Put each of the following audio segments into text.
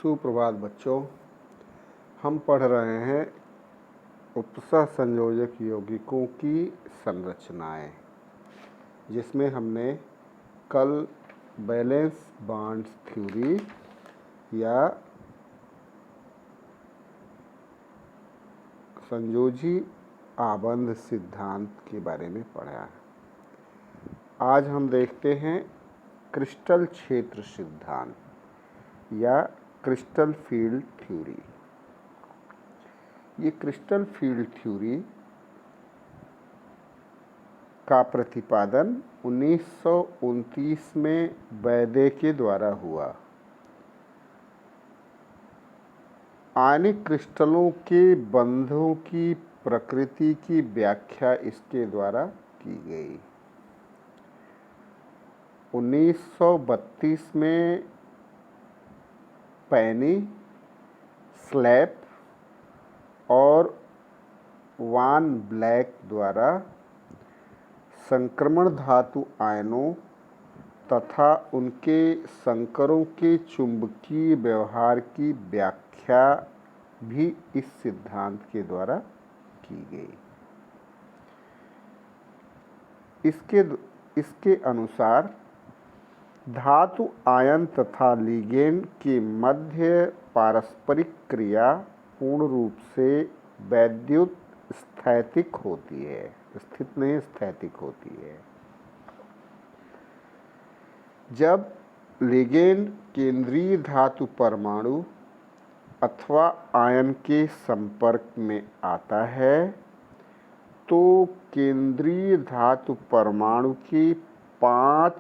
सुप्रभात बच्चों। हम पढ़ रहे हैं उपसह संयोजक यौगिकों की संरचनाएं, जिसमें हमने कल वैलेंस बॉन्ड थ्योरी या संयोजी आबंध सिद्धांत के बारे में पढ़ा है। आज हम देखते हैं क्रिस्टल क्षेत्र सिद्धांत या क्रिस्टल फील्ड थ्योरी। ये क्रिस्टल फील्ड थ्योरी का प्रतिपादन 1929 में वैदे के द्वारा हुआ। आयनिक क्रिस्टलों के बंधों की प्रकृति की व्याख्या इसके द्वारा की गई। 1932 में पैनी, स्लैप और वान ब्लैक द्वारा संक्रमण धातु आयनों तथा उनके संकरों के चुंबकीय व्यवहार की व्याख्या भी इस सिद्धांत के द्वारा की गई। इसके अनुसार धातु आयन तथा लिगेंड के मध्य पारस्परिक क्रिया पूर्ण रूप से वैद्युत स्थैतिक होती है, स्थित नहीं स्थैतिक होती है। जब लिगेंड केंद्रीय धातु परमाणु अथवा आयन के संपर्क में आता है तो केंद्रीय धातु परमाणु के 5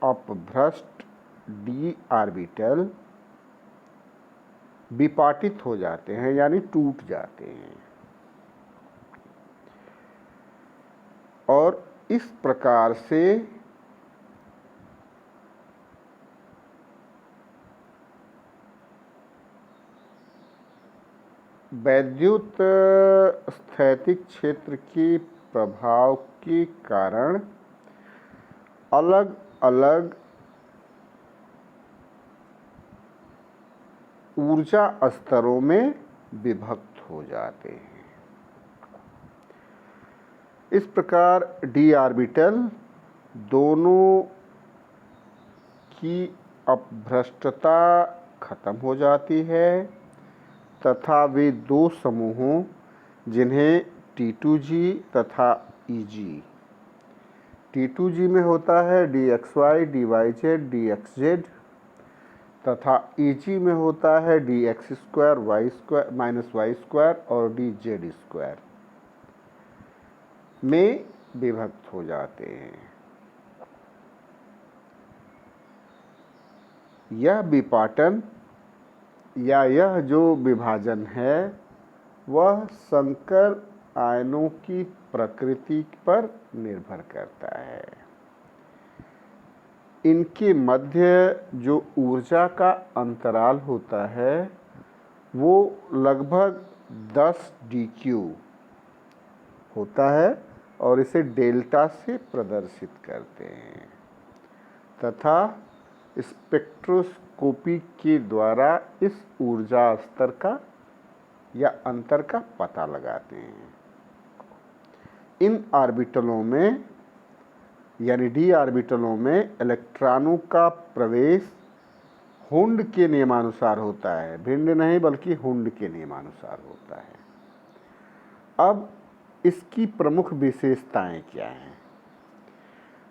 अपभ्रष्ट d ऑर्बिटल विपाटित हो जाते हैं, यानी टूट जाते हैं। और इस प्रकार से वैद्युत स्थैतिक क्षेत्र के प्रभाव के कारण अलग अलग ऊर्जा स्तरों में विभक्त हो जाते हैं। इस प्रकार d ऑर्बिटल दोनों की अपभ्रष्टता खत्म हो जाती है तथा वे दो समूहों जिन्हें T2G तथा EG, T2G में होता है dxy, dyz, dxz तथा EG में होता है dx square y square minus y square और dz स्क्वायर में विभक्त हो जाते हैं। यह विपाटन या यह जो विभाजन है वह संकर आयनों की प्रकृति पर निर्भर करता है। इनके मध्य जो ऊर्जा का अंतराल होता है वो लगभग 10 dQ होता है और इसे डेल्टा से प्रदर्शित करते हैं तथा स्पेक्ट्रोस्कोपी के द्वारा इस ऊर्जा स्तर का या अंतर का पता लगाते हैं। इन ऑर्बिटलों में यानी d ऑर्बिटलों में इलेक्ट्रॉनों का प्रवेश हुंड के नियमानुसार होता है, भिन्न नहीं बल्कि हुंड के नियमानुसार होता है। अब इसकी प्रमुख विशेषताएं क्या हैं?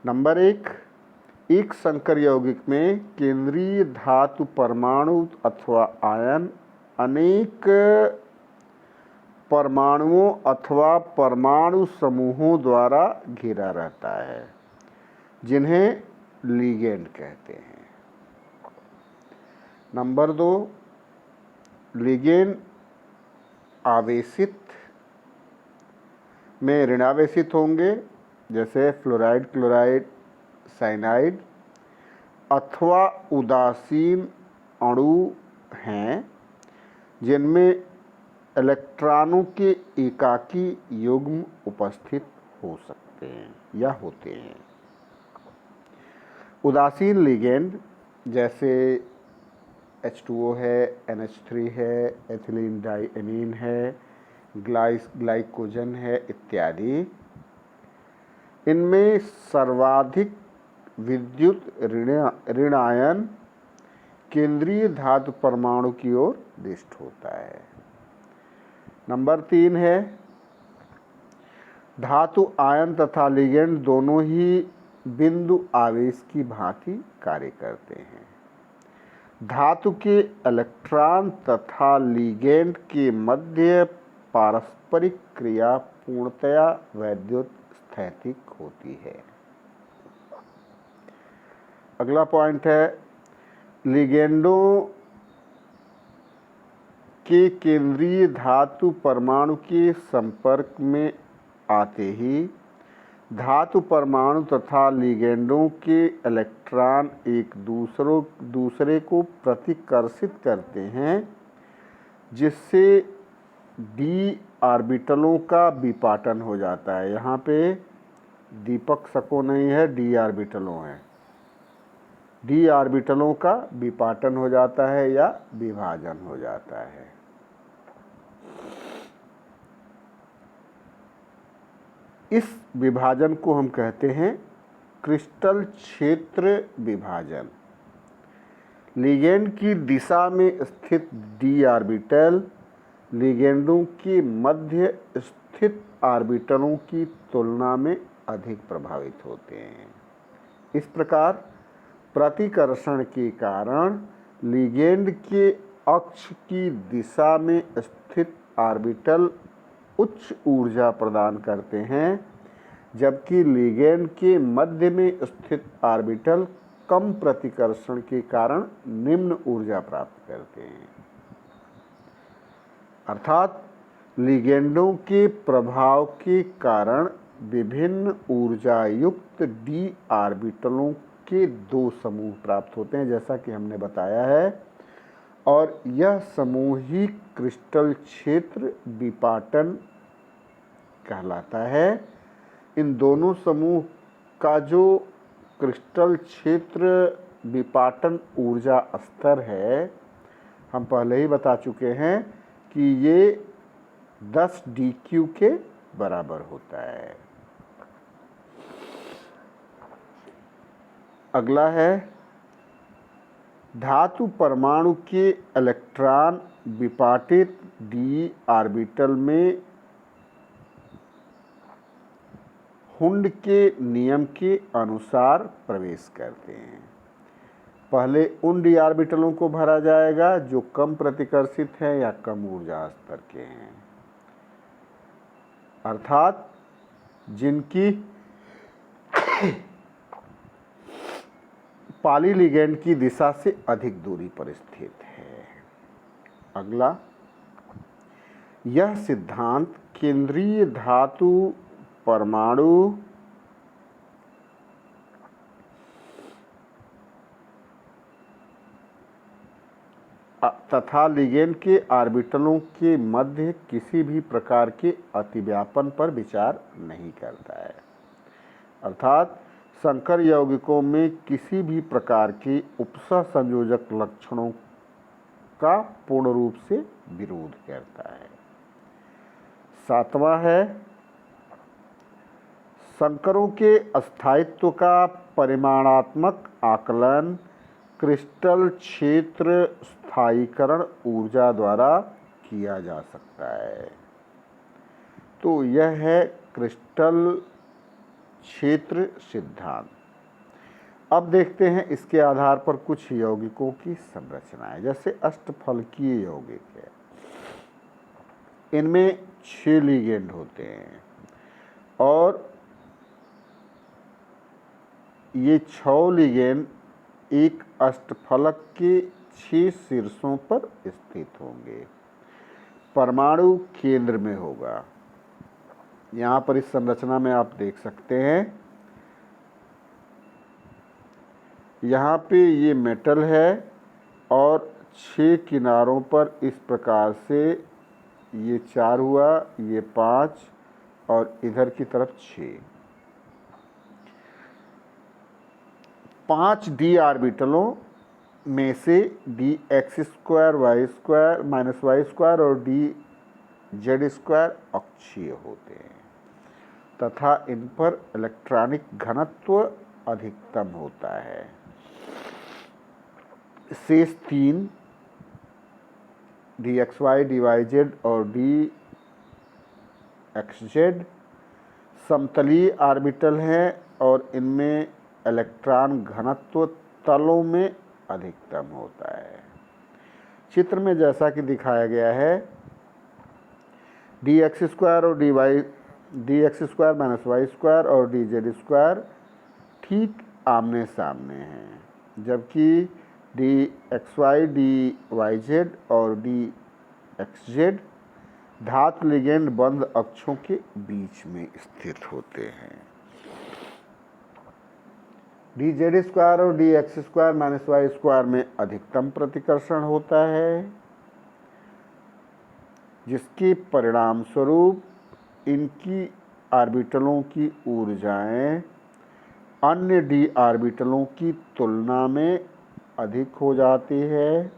नंबर 1, एक संकर यौगिक में केंद्रीय धातु परमाणु अथवा आयन अनेक परमाणुओं अथवा परमाणु समूहों द्वारा घिरा रहता है, जिन्हें लिगेंड कहते हैं। नंबर 2, लिगेंड आवेशित में ऋणावेशित होंगे, जैसे फ्लोराइड, क्लोराइड, साइनाइड, अथवा उदासीन अणु हैं जिनमें इलेक्ट्रॉनों के एकाकी युग्म उपस्थित हो सकते हैं या होते हैं। उदासीन लिगेंड जैसे H2O है, NH3 है, एथिलीन डाइएमीन है, ग्लाइकोजन है इत्यादि। इनमें सर्वाधिक विद्युत ऋणायन केंद्रीय धातु परमाणु की ओर दिष्ट होता है। नंबर 3 है धातु आयन तथा लिगेंड दोनों ही बिंदु आवेश की भांति कार्य करते हैं। धातु के इलेक्ट्रॉन तथा लिगेंड के मध्य पारस्परिक क्रिया पूर्णतया वैद्युत स्थैतिक होती है। अगला पॉइंट है लिगेंडों के केंद्रीय धातु परमाणु के संपर्क में आते ही धातु परमाणु तथा लिगेंडों के इलेक्ट्रॉन एक दूसरे को प्रतिकर्षित करते हैं, जिससे डी ऑर्बिटलों का विपाटन हो जाता है। यहाँ पे दीपक सको नहीं है, डी ऑर्बिटलों है। डी ऑर्बिटलों का विपाटन हो जाता है या विभाजन हो जाता है। इस विभाजन को हम कहते हैं क्रिस्टल क्षेत्र विभाजन। लिगेंड की दिशा में स्थित डी ऑर्बिटल लिगेंडों के मध्य स्थित ऑर्बिटलों की तुलना में अधिक प्रभावित होते हैं। इस प्रकार प्रतिकर्षण के कारण लिगेंड के अक्ष की दिशा में स्थित ऑर्बिटल उच्च ऊर्जा प्रदान करते हैं, जबकि लिगेंड के मध्य में स्थित ऑर्बिटल कम प्रतिकर्षण के कारण निम्न ऊर्जा प्राप्त करते हैं। अर्थात लिगेंडों के प्रभाव के कारण विभिन्न ऊर्जा युक्त डी ऑर्बिटलों के दो समूह प्राप्त होते हैं, जैसा कि हमने बताया है, और यह समूह ही क्रिस्टल क्षेत्र विपाटन कहलाता है। इन दोनों समूह का जो क्रिस्टल क्षेत्र विपाटन ऊर्जा स्तर है, हम पहले ही बता चुके हैं कि ये 10 DQ के बराबर होता है। अगला है धातु परमाणु के इलेक्ट्रॉन विपाटित डी ऑर्बिटल में हुंड के नियम के अनुसार प्रवेश करते हैं। पहले उन डी ऑर्बिटलों को भरा जाएगा जो कम प्रतिकर्षित हैं या कम ऊर्जा स्तर के हैं, अर्थात जिनकी पाली लिगेंड की दिशा से अधिक दूरी पर स्थित है। अगला, यह सिद्धांत केंद्रीय धातु परमाणु तथा लिगेंड के ऑर्बिटलों के मध्य किसी भी प्रकार के अतिव्यापन पर विचार नहीं करता है। अर्थात संकर यौगिकों में किसी भी प्रकार के उपसह संयोजक लक्षणों का पूर्ण रूप से विरोध करता है। 7वां है संकरों के स्थायित्व का परिमाणात्मक आकलन क्रिस्टल क्षेत्र स्थायीकरण ऊर्जा द्वारा किया जा सकता है। तो यह है क्रिस्टल क्षेत्र सिद्धांत। अब देखते हैं इसके आधार पर कुछ यौगिकों की संरचनाएं। जैसे अष्टफलकीय यौगिक है, इनमें 6 लिगेंड होते हैं और ये 6 लिगेंड एक अष्टफलक के 6 शीर्षों पर स्थित होंगे। परमाणु केंद्र में होगा। यहाँ पर इस संरचना में आप देख सकते हैं, यहाँ पे ये मेटल है और 6 किनारों पर इस प्रकार से ये 4 हुआ, ये 5 और इधर की तरफ 6। 5 डी ऑर्बिटलों में से D X square Y square minus Y square और डी जेड स्क्वायर अक्षीय होते हैं तथा इन पर इलेक्ट्रॉनिक घनत्व अधिकतम होता है। शेष तीन D X Y D Y Z और डी एक्स जेड समतलीय ऑर्बिटल हैं और इनमें इलेक्ट्रॉन घनत्व तलों में अधिकतम होता है। चित्र में जैसा कि दिखाया गया है, डी एक्स स्क्वायर और D X square minus Y square और डी जेड स्क्वायर ठीक आमने सामने हैं, जबकि D X Y D Y Z और डी एक्स जेड धातु लिगेंड बंद अक्षों के बीच में स्थित होते हैं। डी जेड स्क्वायर और D X square minus Y square में अधिकतम प्रतिकर्षण होता है, जिसके परिणाम स्वरूप इनकी ऑर्बिटलों की ऊर्जाएं अन्य डी ऑर्बिटलों की तुलना में अधिक हो जाती है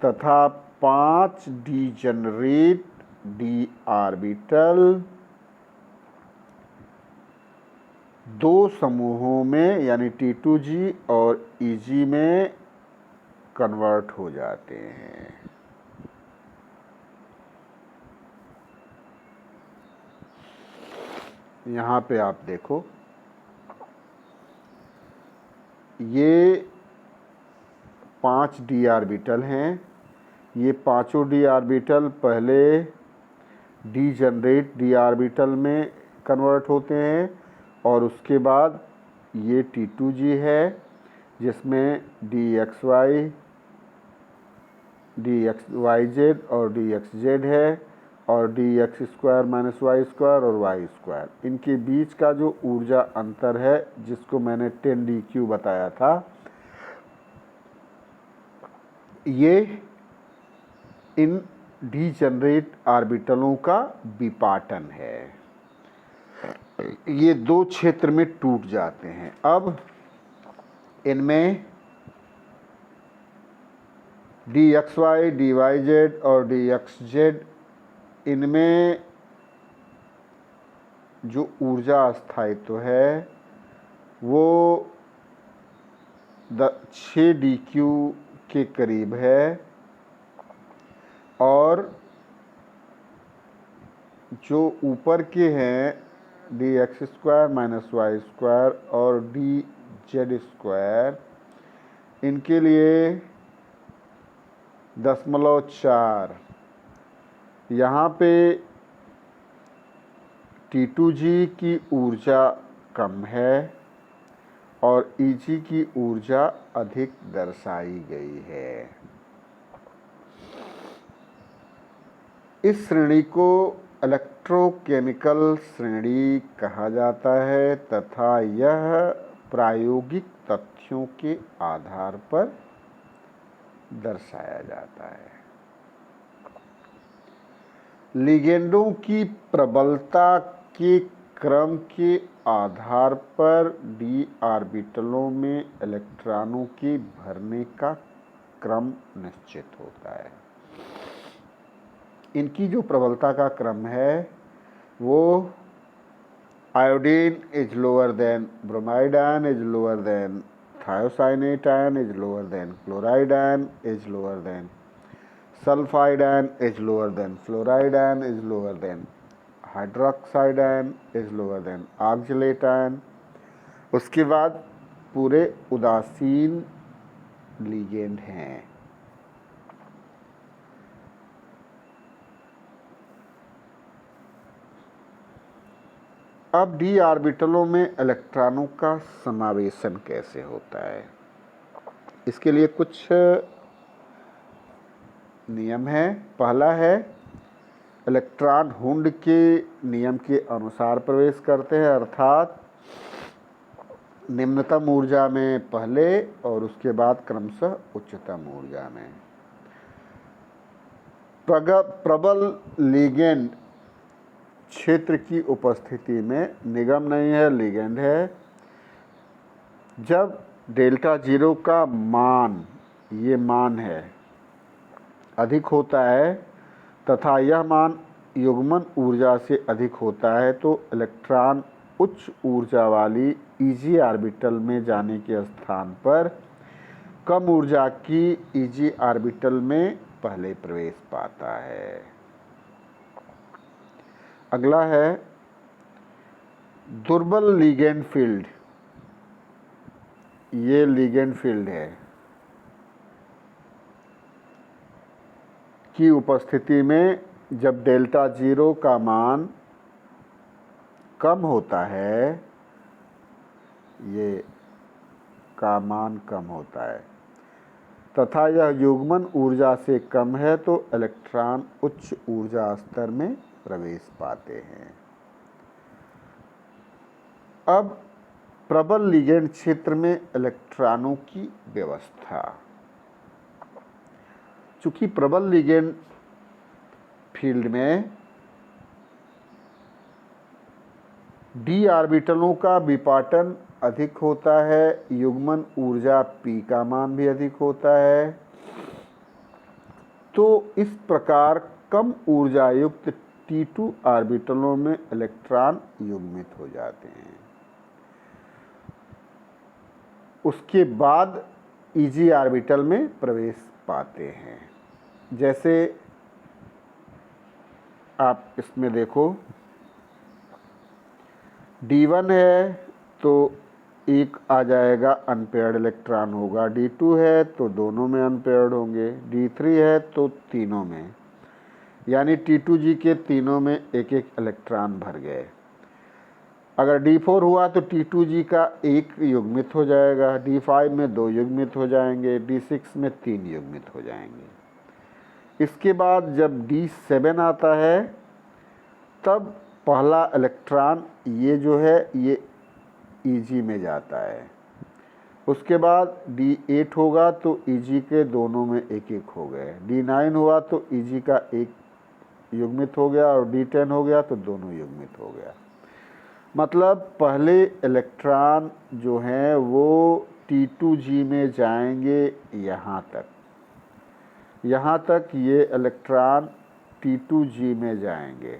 तथा 5 डीजेनरेट डी ऑर्बिटल दो समूहों में यानी T2G और EG में कन्वर्ट हो जाते हैं। यहाँ पे आप देखो, ये 5 डी ऑर्बिटल हैं। ये पांचों डी ऑर्बिटल पहले डीजेनरेट डी ऑर्बिटल में कन्वर्ट होते हैं और उसके बाद ये T2G है जिसमें डी एक्स वाई जेड और डी एक्स जेड है और D X square minus Y square और वाई स्क्वायर। इनके बीच का जो ऊर्जा अंतर है, जिसको मैंने 10dq बताया था, ये इन डीजेनरेट ऑर्बिटलों का विपाटन है। ये दो क्षेत्र में टूट जाते हैं। अब इनमें D X Y D Y Z और डी एक्स जेड, इनमें जो ऊर्जा स्थायित्व है वो 6dq के करीब है और जो ऊपर के हैं D X square minus Y square और डी जेड स्क्वायर, इनके लिए 0.4। यहाँ पे T2G की ऊर्जा कम है और EG की ऊर्जा अधिक दर्शाई गई है। इस श्रेणी को इलेक्ट्रोकेमिकल श्रेणी कहा जाता है तथा यह प्रायोगिक तथ्यों के आधार पर दर्शाया जाता है। लिगेंडों की प्रबलता के क्रम के आधार पर डी ऑर्बिटलों में इलेक्ट्रॉनों के भरने का क्रम निश्चित होता है। इनकी जो प्रबलता का क्रम है वो iodine is lower than bromide ion is lower than thiocyanate ion is lower than chloride ion is lower than sulfide ion is lower than fluoride ion is lower than hydroxide ion is lower than oxalate ion। उसके बाद पूरे उदासीन ligand हैं। अब D ऑर्बिटलों में इलेक्ट्रॉनों का समावेशन कैसे होता है, इसके लिए कुछ नियम है। पहला है, इलेक्ट्रॉन हुंड के नियम के अनुसार प्रवेश करते हैं, अर्थात निम्नतम ऊर्जा में पहले और उसके बाद क्रमशः उच्चतम ऊर्जा में। प्रबल लिगेंड क्षेत्र की उपस्थिति में निगम नहीं है, लिगेंड है। जब डेल्टा जीरो का मान ये मान है अधिक होता है तथा यह मान युग्मन ऊर्जा से अधिक होता है तो इलेक्ट्रॉन उच्च ऊर्जा वाली ईजी ऑर्बिटल में जाने के स्थान पर कम ऊर्जा की ईजी ऑर्बिटल में पहले प्रवेश पाता है। अगला है दुर्बल लिगेंड फील्ड। ये लिगेंड फील्ड है की उपस्थिति में जब डेल्टा जीरो का मान कम होता है, ये का मान कम होता है तथा यह युग्मन ऊर्जा से कम है तो इलेक्ट्रॉन उच्च ऊर्जा स्तर में प्रवेश पाते हैं। अब प्रबल लिगेंड क्षेत्र में इलेक्ट्रॉनों की व्यवस्था। चूंकि प्रबल लिगेंड फील्ड में डी ऑर्बिटलों का विपाटन अधिक होता है, युग्मन ऊर्जा पी का मान भी अधिक होता है, तो इस प्रकार कम ऊर्जा युक्त T2 ऑर्बिटलों में इलेक्ट्रॉन युग्मित हो जाते हैं। उसके बाद ईजी ऑर्बिटल में प्रवेश पाते हैं। जैसे आप इसमें देखो D1 है तो एक आ जाएगा अनपेयर्ड इलेक्ट्रॉन होगा, D2 है तो दोनों में अनपेयर्ड होंगे, D3 है तो तीनों में, यानी T2G के तीनों में एक एक इलेक्ट्रॉन भर गए। अगर D4 हुआ तो T2G का एक युग्मित हो जाएगा, D5 में 2 युग्मित हो जाएंगे, D6 में 3 युग्मित हो जाएंगे। इसके बाद जब D7 आता है तब पहला इलेक्ट्रॉन ये जो है ये Eg में जाता है। उसके बाद D8 होगा तो Eg के दोनों में एक एक हो गए, D9 हुआ तो Eg का एक युग्मित हो गया और D10 हो गया तो दोनों युग्मित हो गया। मतलब पहले इलेक्ट्रॉन जो हैं वो T2G में जाएंगे यहाँ तक ये इलेक्ट्रॉन T2G में जाएंगे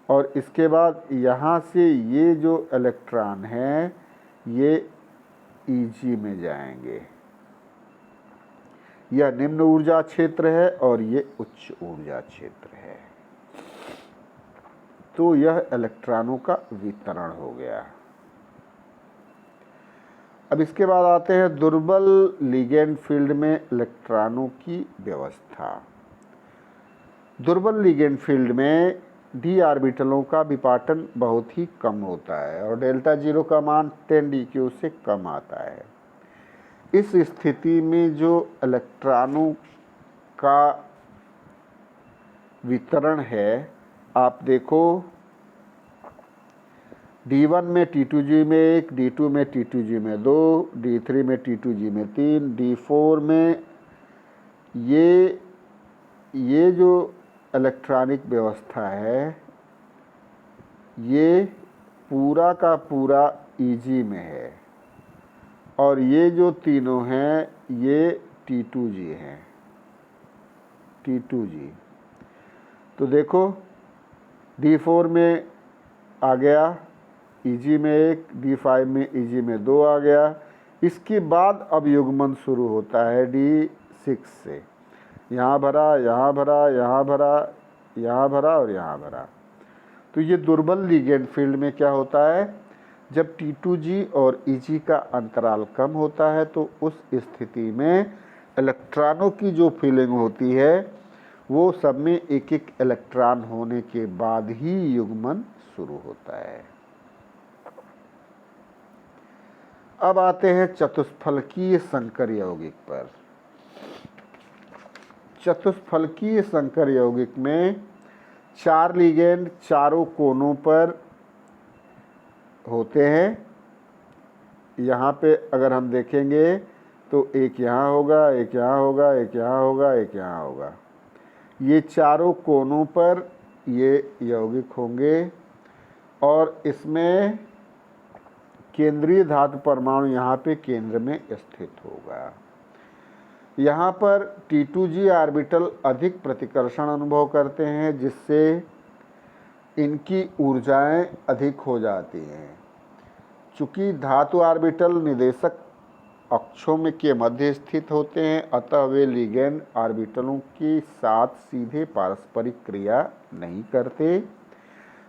और इसके बाद यहाँ से ये जो इलेक्ट्रॉन हैं ये Eg में जाएंगे। यह निम्न ऊर्जा क्षेत्र है और ये उच्च ऊर्जा क्षेत्र है। तो यह इलेक्ट्रॉनों का वितरण हो गया। अब इसके बाद आते हैं दुर्बल लिगेंड फील्ड में इलेक्ट्रॉनों की व्यवस्था। दुर्बल लिगेंड फील्ड में डी ऑर्बिटलों का विपाटन बहुत ही कम होता है और डेल्टा जीरो का मान 10 DQ से कम आता है। इस स्थिति में जो इलेक्ट्रॉनों का वितरण है, आप देखो D1 में T2G में 1, D2 में T2G में 2, D3 में T2G में 3, D4 में ये जो इलेक्ट्रॉनिक व्यवस्था है ये पूरा का पूरा Eg में है और ये जो तीनों हैं ये T2G हैं, T2G। तो देखो D4 में आ गया Eg में 1, D5 में Eg में 2 आ गया। इसके बाद अब युग्मन शुरू होता है D6 से, यहाँ भरा, यहाँ भरा, यहाँ भरा, यहाँ भरा और यहाँ भरा। तो ये दुर्बल लिगेंड फील्ड में क्या होता है, जब T2G और Eg का अंतराल कम होता है तो उस स्थिति में इलेक्ट्रॉनों की जो फीलिंग होती है वो सब में एक एक इलेक्ट्रॉन होने के बाद ही युग्मन शुरू होता है। अब आते हैं चतुष्फलकीय संकर यौगिक पर। चतुष्फलकीय संकर यौगिक में 4 लिगेंड चारों कोनों पर होते हैं। यहाँ पे अगर हम देखेंगे तो एक यहाँ होगा, एक यहाँ होगा, एक यहाँ होगा, एक यहाँ होगा। ये चारों कोनों पर ये यौगिक होंगे और इसमें केंद्रीय धातु परमाणु यहाँ पे केंद्र में स्थित होगा। यहाँ पर T2G ऑर्बिटल अधिक प्रतिकर्षण अनुभव करते हैं, जिससे इनकी ऊर्जाएं अधिक हो जाती हैं। चूँकि धातु ऑर्बिटल निर्देशक अक्षों में के मध्य स्थित होते हैं, अतः वे लिगैंड ऑर्बिटलों के साथ सीधे पारस्परिक क्रिया नहीं करते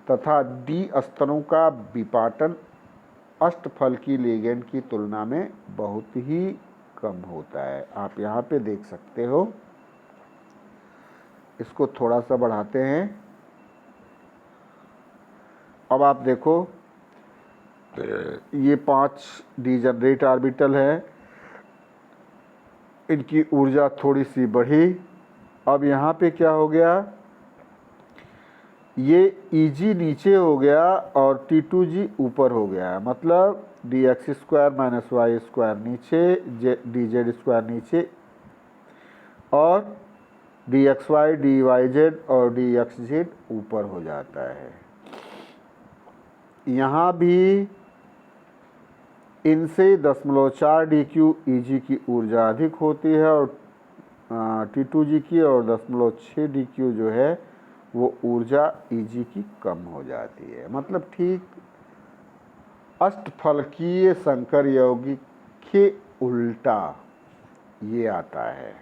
तथा डी स्तरों का विपाटन अष्टफल की लिगैंड की तुलना में बहुत ही कम होता है। आप यहाँ पे देख सकते हो, इसको थोड़ा सा बढ़ाते हैं। अब आप देखो, ये 5 डीजनरेट ऑर्बिटल है, इनकी ऊर्जा थोड़ी सी बढ़ी। अब यहाँ पे क्या हो गया, ये Eg नीचे हो गया और T2G ऊपर हो गया, मतलब dx square minus Y square नीचे, dz स्क्वायर नीचे, और dxy dyz और dxz ऊपर हो जाता है। यहाँ भी इनसे 0.4 dq Eg की ऊर्जा अधिक होती है और T2G की, और 0.6 dq जो है वो ऊर्जा Eg की कम हो जाती है। मतलब ठीक अष्टफलकीय संकर यौगिक के उल्टा ये आता है।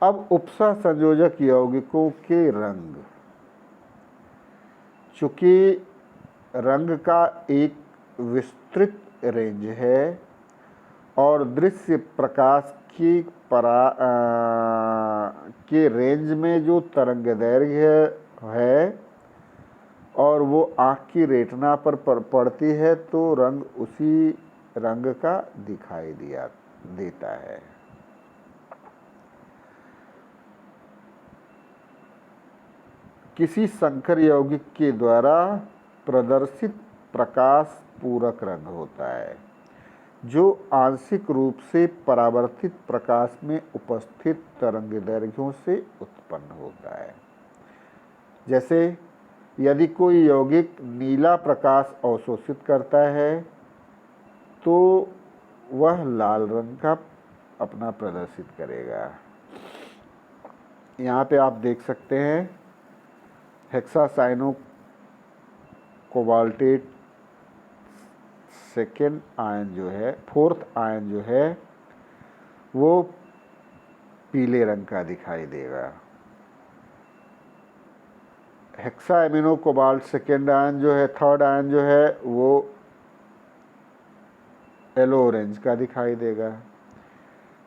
अब उपसह संयोजक यौगिकों के रंग। चूँकि रंग का एक विस्तृत रेंज है और दृश्य प्रकाश की के रेंज में जो तरंग दैर्घ्य है और वो आँख की रेटिना पर पड़ती है, तो रंग उसी रंग का दिखाई देता है। किसी संकर यौगिक के द्वारा प्रदर्शित प्रकाश पूरक रंग होता है, जो आंशिक रूप से परावर्तित प्रकाश में उपस्थित तरंगदैर्घ्यों से उत्पन्न होता है। जैसे यदि कोई यौगिक नीला प्रकाश अवशोषित करता है तो वह लाल रंग का अपना प्रदर्शित करेगा। यहाँ पे आप देख सकते हैं हेक्सासाइनो कोबाल्टेट सेकेंड आयन जो है, फोर्थ आयन जो है वो पीले रंग का दिखाई देगा। Hexa amino cobalt second ion जो है, थर्ड आयन जो है वो येलो ऑरेंज का दिखाई देगा।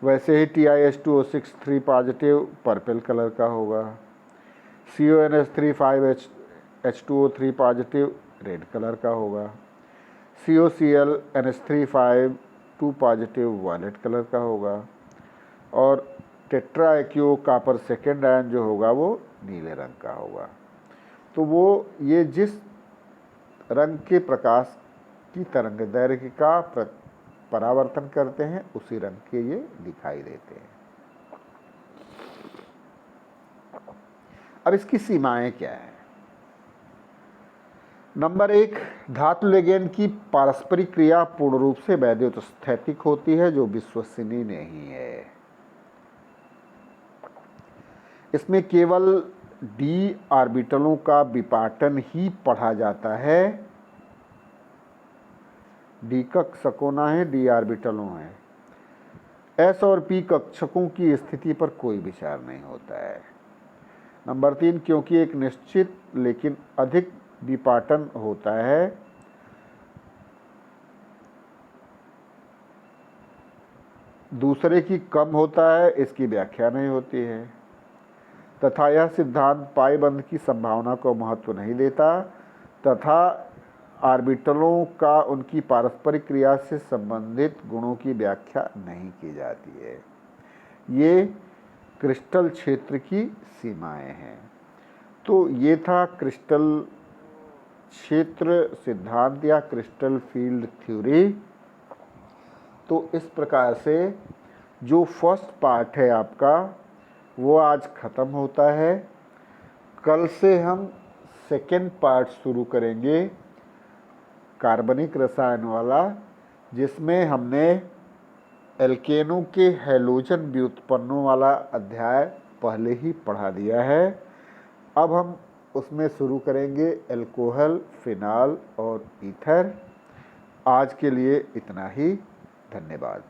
वैसे ही TiH2O6 3 पॉजिटिव पर्पल कलर का होगा। CONH3 5H2O3 positive red colour का होगा। COCl NH3 5 2 positive violet colour का होगा। और टेट्राएक्यो कापर सेकेंड आयन जो होगा वो नीले रंग का होगा। तो वो ये जिस रंग के प्रकाश की तरंगदैर्घ्य का परावर्तन करते हैं उसी रंग के ये दिखाई देते हैं। अब इसकी सीमाएं क्या है? नंबर 1, धातु लिगैंड की पारस्परिक क्रिया पूर्ण रूप से वैद्युतस्थैतिक होती है, जो विश्वसनीय नहीं है। इसमें केवल डी ऑर्बिटलों का विपाटन ही पढ़ा जाता है। डी कक्षकों ना है, डी ऑर्बिटलों है। एस और पी कक्षकों की स्थिति पर कोई विचार नहीं होता है। नंबर 3, क्योंकि एक निश्चित लेकिन अधिक विपाटन होता है, दूसरे की कम होता है, इसकी व्याख्या नहीं होती है। तथा यह सिद्धांत पाई बंध की संभावना को महत्व नहीं देता तथा ऑर्बिटलों का उनकी पारस्परिक क्रिया से संबंधित गुणों की व्याख्या नहीं की जाती है। ये क्रिस्टल क्षेत्र की सीमाएं हैं। तो ये था क्रिस्टल क्षेत्र सिद्धांत या क्रिस्टल फील्ड थ्योरी। तो इस प्रकार से जो फर्स्ट पार्ट है आपका वो आज ख़त्म होता है। कल से हम सेकेंड पार्ट शुरू करेंगे कार्बनिक रसायन वाला, जिसमें हमने एल्केनों के हैलोजन व्युत्पन्नों वाला अध्याय पहले ही पढ़ा दिया है। अब हम उसमें शुरू करेंगे एल्कोहल, फिनाल और ईथर। आज के लिए इतना ही। धन्यवाद।